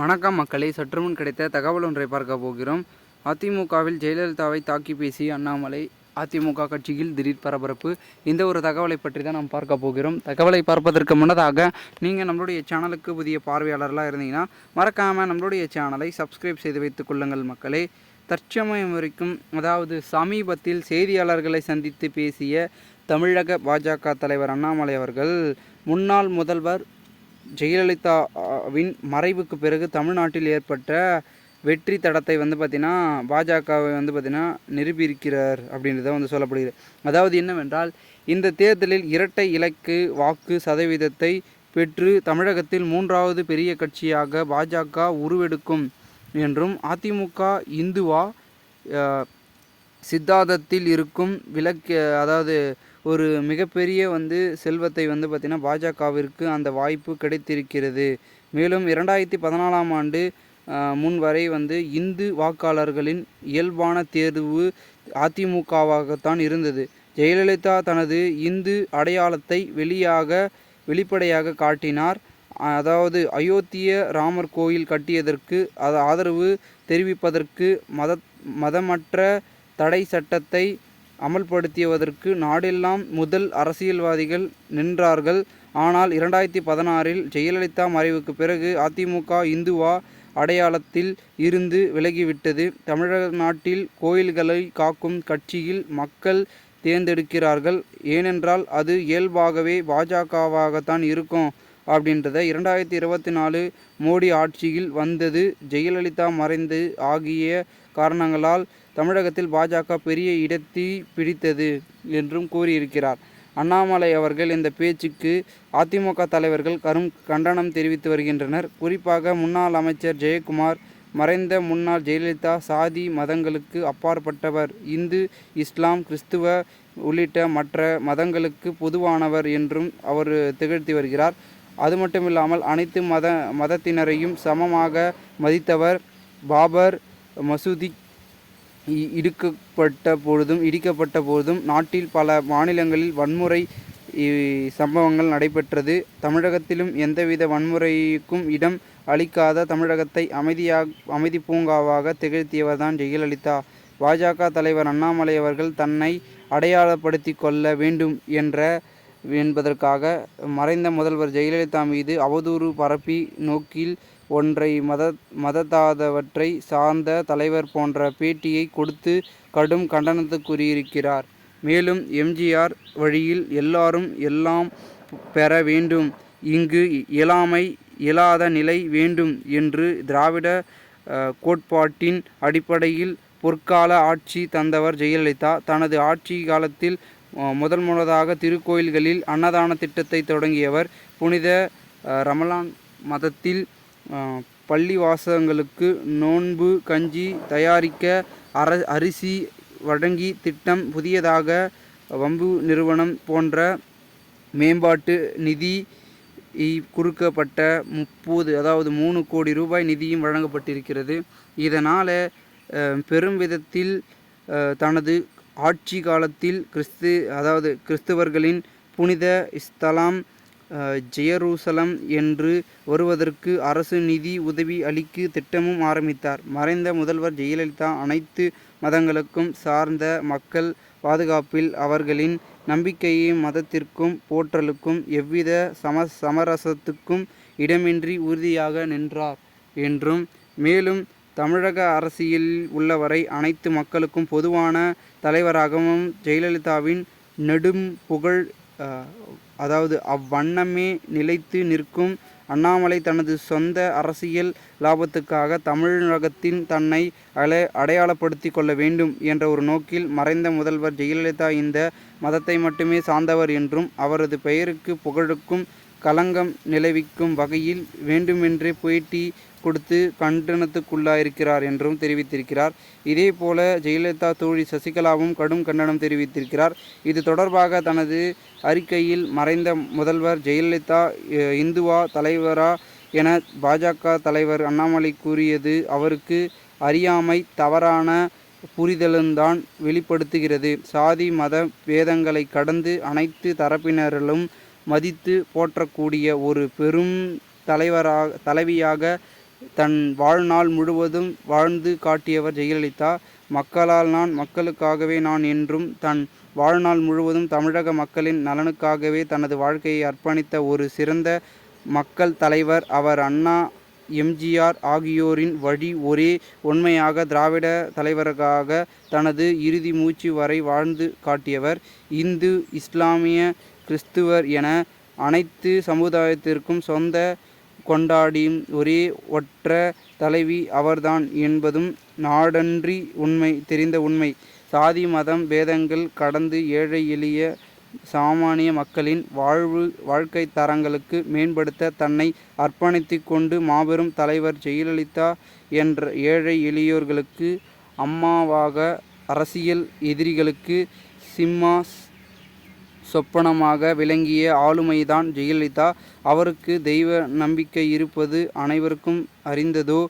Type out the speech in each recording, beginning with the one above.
வணக்கம் மக்களே, சற்றுமுன் கிடைத்த தகவல் ஒன்றை பார்க்க போகிறோம். அதிமுகவில் ஜெயலலிதாவை தாக்கி பேசிய அண்ணாமலை அதிமுக கட்சியில் திடீர் பரபரப்பு. இந்த ஒரு தகவலை பற்றி தான் நாம் பார்க்க போகிறோம். தகவலை பார்ப்பதற்கு முன்னதாக நீங்கள் நம்மளுடைய சேனலுக்கு புதிய பார்வையாளர்களாக இருந்தீங்கன்னா மறக்காமல் நம்மளுடைய சேனலை சப்ஸ்கிரைப் செய்து வைத்துக் கொள்ளுங்கள் மக்களே. தற்சமயம் வரைக்கும், அதாவது சமீபத்தில் செய்தியாளர்களை சந்தித்து பேசிய தமிழக பாஜக தலைவர் அண்ணாமலை அவர்கள் முன்னாள் முதல்வர் ஜெயலலிதாவின் மறைவுக்கு பிறகு தமிழ்நாட்டில் ஏற்பட்ட வெற்றி தடத்தை பார்த்திங்கன்னா பாஜகவை பார்த்திங்கன்னா நிரூபிக்கிறார் அப்படின்றத சொல்லப்படுகிறது. அதாவது என்னவென்றால், இந்த தேர்தலில் இரட்டை இலக்கு வாக்கு சதவீதத்தை பெற்று தமிழகத்தில் 3வது பெரிய கட்சியாக பாஜக உருவெடுக்கும் என்றும், அதிமுக இந்துவா சித்தாந்தத்தில் இருக்கும் அதாவது ஒரு மிகப்பெரிய செல்வத்தை பார்த்திங்கன்னா பாஜகவிற்கு அந்த வாய்ப்பு கிடைத்திருக்கிறது. மேலும் 2014ஆம் ஆண்டு முன்வரை இந்து வாக்காளர்களின் இயல்பான தேர்வு அதிமுகவாகத்தான் இருந்தது. ஜெயலலிதா தனது இந்து அடையாளத்தை வெளிப்படையாக காட்டினார். அதாவது அயோத்திய ராமர் கோயில் கட்டியதற்கு ஆதரவு தெரிவிப்பதற்கு மதமற்ற தடை சட்டத்தை அமல்படுத்தியதற்கு நாடெல்லாம் முதல் அரசியல்வாதிகள் நின்றார்கள். ஆனால் 2016இல் ஜெயலலிதா மறைவுக்கு பிறகு அதிமுக இந்துவா அடையாளத்தில் இருந்து விலகிவிட்டது. தமிழ்நாட்டில் கோயில்களை காக்கும் கட்சியில் மக்கள் தேர்ந்தெடுக்கிறார்கள். ஏனென்றால் அது இயல்பாகவே பாஜகவாகத்தான் இருக்கும் அப்படின்றத 2024 மோடி ஆட்சியில் வந்தது. ஜெயலலிதா மறைந்து ஆகிய காரணங்களால் தமிழகத்தில் பாஜக பெரிய இடத்தை பிடித்தது என்றும் கூறியிருக்கிறார். அண்ணாமலை அவர்கள் இந்த பேச்சுக்கு அதிமுக தலைவர்கள் கண்டனம் தெரிவித்து வருகின்றனர். குறிப்பாக முன்னாள் அமைச்சர் ஜெயக்குமார், மறைந்த முன்னாள் ஜெயலலிதா சாதி மதங்களுக்கு அப்பாற்பட்டவர், இந்து, இஸ்லாம், கிறிஸ்துவ உள்ளிட்ட மற்ற மதங்களுக்கு பொதுவானவர் என்றும் அவர் திகழ்த்தி வருகிறார். அது மட்டுமில்லாமல் அனைத்து மதத்தினரையும் சமமாக மதித்தவர். பாபர் மசூதி இடிக்கப்பட்ட போதும் நாட்டில் பல மாநிலங்களில் வன்முறை சம்பவங்கள் நடைபெற்றது. தமிழகத்திலும் எந்தவித வன்முறைக்கும் இடம் அளிக்காத தமிழகத்தை அமைதி பூங்காவாக திகழ்த்தியவர்தான் ஜெயலலிதா. பாஜக தலைவர் அண்ணாமலை அவர்கள் தன்னை அடையாளப்படுத்தி கொள்ள வேண்டும் என்பதற்காக மறைந்த முதல்வர் ஜெயலலிதா மீது அவதூறு பரப்பி நோக்கில் ஒன்றை மதத்தாதவற்றை சார்ந்த தலைவர் போன்ற பேட்டியை கொடுத்து கடும் கண்டனத்துக்குரியிருக்கிறார். மேலும் எம்ஜிஆர் வழியில் எல்லாரும் எல்லாம் பெற வேண்டும், இங்கு இயலாத நிலை வேண்டும் என்று திராவிட கோட்பாட்டின் அடிப்படையில் பொற்கால ஆட்சி தந்தவர் ஜெயலலிதா. தனது ஆட்சி காலத்தில் முதலாக திருக்கோயில்களில் அன்னதான திட்டத்தை தொடங்கியவர். புனித ரமலான் மதத்தில் பள்ளிவாசங்களுக்கு நோன்பு கஞ்சி தயாரிக்க அரிசி வழங்கி திட்டம், புதியதாக வம்பு நிறுவனம் போன்ற மேம்பாட்டு நிதி குறுக்கப்பட்ட 3 கோடி ரூபாய் நிதியும் வழங்கப்பட்டிருக்கிறது. இதனால் பெரும் விதத்தில் தனது ஆட்சி காலத்தில் கிறிஸ்தவர்களின் புனித ஸ்தலம் ஜெருசலம் என்று வருவதற்கு அரசு நிதி உதவி அளிக்க திட்டமும் ஆரம்பித்தார். மறைந்த முதல்வர் ஜெயலலிதா அனைத்து மதங்களுக்கும் சார்ந்த மக்கள் பாதுகாப்பில் அவர்களின் நம்பிக்கையும் மதத்திற்கும் போற்றலுக்கும் எவ்வித சமரசத்துக்கும் இடமின்றி உறுதியாக நின்றார் என்றும், மேலும் தமிழக அரசியலில் உள்ளவரை அனைத்து மக்களுக்கும் பொதுவான தலைவராகவும் ஜெயலலிதாவின் நெடும் புகழ் அவ்வண்ணமே நிலைத்து நிற்கும். அண்ணாமலை தனது சொந்த அரசியல் லாபத்துக்காக தமிழகத்தில் தன்னை அடையாளப்படுத்தி கொள்ள வேண்டும் என்ற ஒரு நோக்கில் மறைந்த முதல்வர் ஜெயலலிதா இந்த மதத்தை மட்டுமே சார்ந்தவர் என்றும், அவரது பெயருக்கு புகழுக்கும் களங்கம் நிலவிக்கும் வகையில் வேண்டுமென்றே பேட்டி கொடுத்து கண்டனத்துக்குள்ளாயிருக்கிறார் என்றும் தெரிவித்திருக்கிறார். இதேபோல ஜெயலலிதா தோழி சசிகலாவும் கடும் கண்டனம் தெரிவித்திருக்கிறார். இது தொடர்பாக தனது அறிக்கையில் மறைந்த முதல்வர் ஜெயலலிதா இந்துவா தலைவரா என பாஜக தலைவர் அண்ணாமலை கூறியது அவருக்கு அறியாமை, தவறான புரிதலும்தான் வெளிப்படுத்துகிறது. சாதி மத பேதங்களை கடந்து அனைத்து தரப்பினரிலும் மதித்து போற்றக்கூடிய ஒரு பெரும் தலைவியாக தன் வாழ்நாள் முழுவதும் வாழ்ந்து காட்டியவர் ஜெயலலிதா. மக்களால் நான், மக்களுக்காகவே நான் என்றும் தன் வாழ்நாள் முழுவதும் தமிழக மக்களின் நலனுக்காகவே தனது வாழ்க்கையை அர்ப்பணித்த ஒரு சிறந்த மக்கள் தலைவர் அவர். அண்ணா, எம்.ஜி.ஆர். ஆகியோரின் வழி ஒரே உண்மையாக திராவிட தலைவராக தனது இறுதி மூச்சு வரை வாழ்ந்து காட்டியவர். இந்து, இஸ்லாமிய, கிறிஸ்துவர் என அனைத்து சமுதாயத்திற்கும் சொந்த கொண்டாடியும் ஒரே ஒற்ற தலைவி அவர்தான் என்பதும் நாடன்றி தெரிந்த உண்மை. சாதி மதம் பேதங்கள் கடந்து ஏழை எளிய சாமானிய மக்களின் வாழ்க்கை தரங்களுக்கு மேம்படுத்த தன்னை அர்ப்பணித்து கொண்டு மாபெரும் தலைவர் ஜெயலலிதா என்ற ஏழை எளியோர்களுக்கு அம்மாவாக, அரசியல் எதிரிகளுக்கு சிம்மா சொப்பனமாக விளங்கிய ஆளுமைதான் ஜெயலலிதா. அவருக்கு தெய்வ நம்பிக்கை இருப்பது அனைவருக்கும் அறிந்ததோ.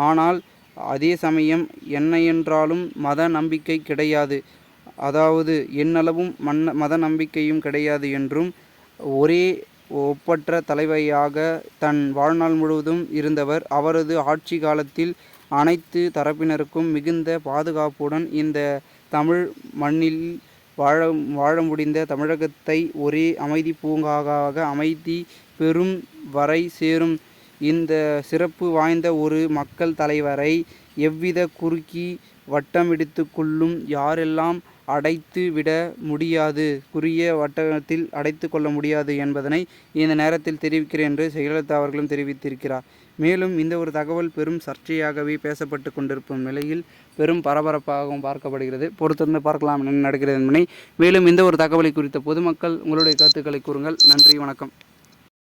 ஆனால் அதே சமயம் என்னையென்றாலும் மத நம்பிக்கை கிடையாது, அதாவது எண்ணளவும் மத நம்பிக்கையும் கிடையாது என்றும் ஒரே ஒப்பற்ற தலைவியாக தன் வாழ்நாள் முழுவதும் இருந்தவர். அவரது ஆட்சி காலத்தில் அனைத்து தரப்பினருக்கும் மிகுந்த பாதுகாப்புடன் இந்த தமிழ் மண்ணில் வாழ முடிந்த தமிழகத்தை ஒரே அமைதி பூங்காவாக அமைதி பெறும் வரை சேரும் இந்த சிறப்பு வாய்ந்த ஒரு மக்கள் தலைவரை எவ்வித குறுக்கி வட்டமிடித்து கொள்ளும் யாரெல்லாம் அடைத்து விட முடியாது, குறுகிய வட்டத்தில் அடைத்து கொள்ள முடியாது என்பதனை இந்த நேரத்தில் தெரிவிக்கிறேன் என்று ஜெயலலிதா அவர்களும் தெரிவித்திருக்கிறார். மேலும் இந்த ஒரு தகவல் பெரும் சர்ச்சையாகவே பேசப்பட்டு கொண்டிருக்கும் நிலையில் பெரும் பரபரப்பாகவும் பார்க்கப்படுகிறது. பொறுத்திருந்து பார்க்கலாம் என்ன நடக்கிறது என்பதை. மேலும் இந்த ஒரு தகவலை குறித்த பொதுமக்கள் உங்களுடைய கருத்துக்களை கூறுங்கள். நன்றி, வணக்கம்.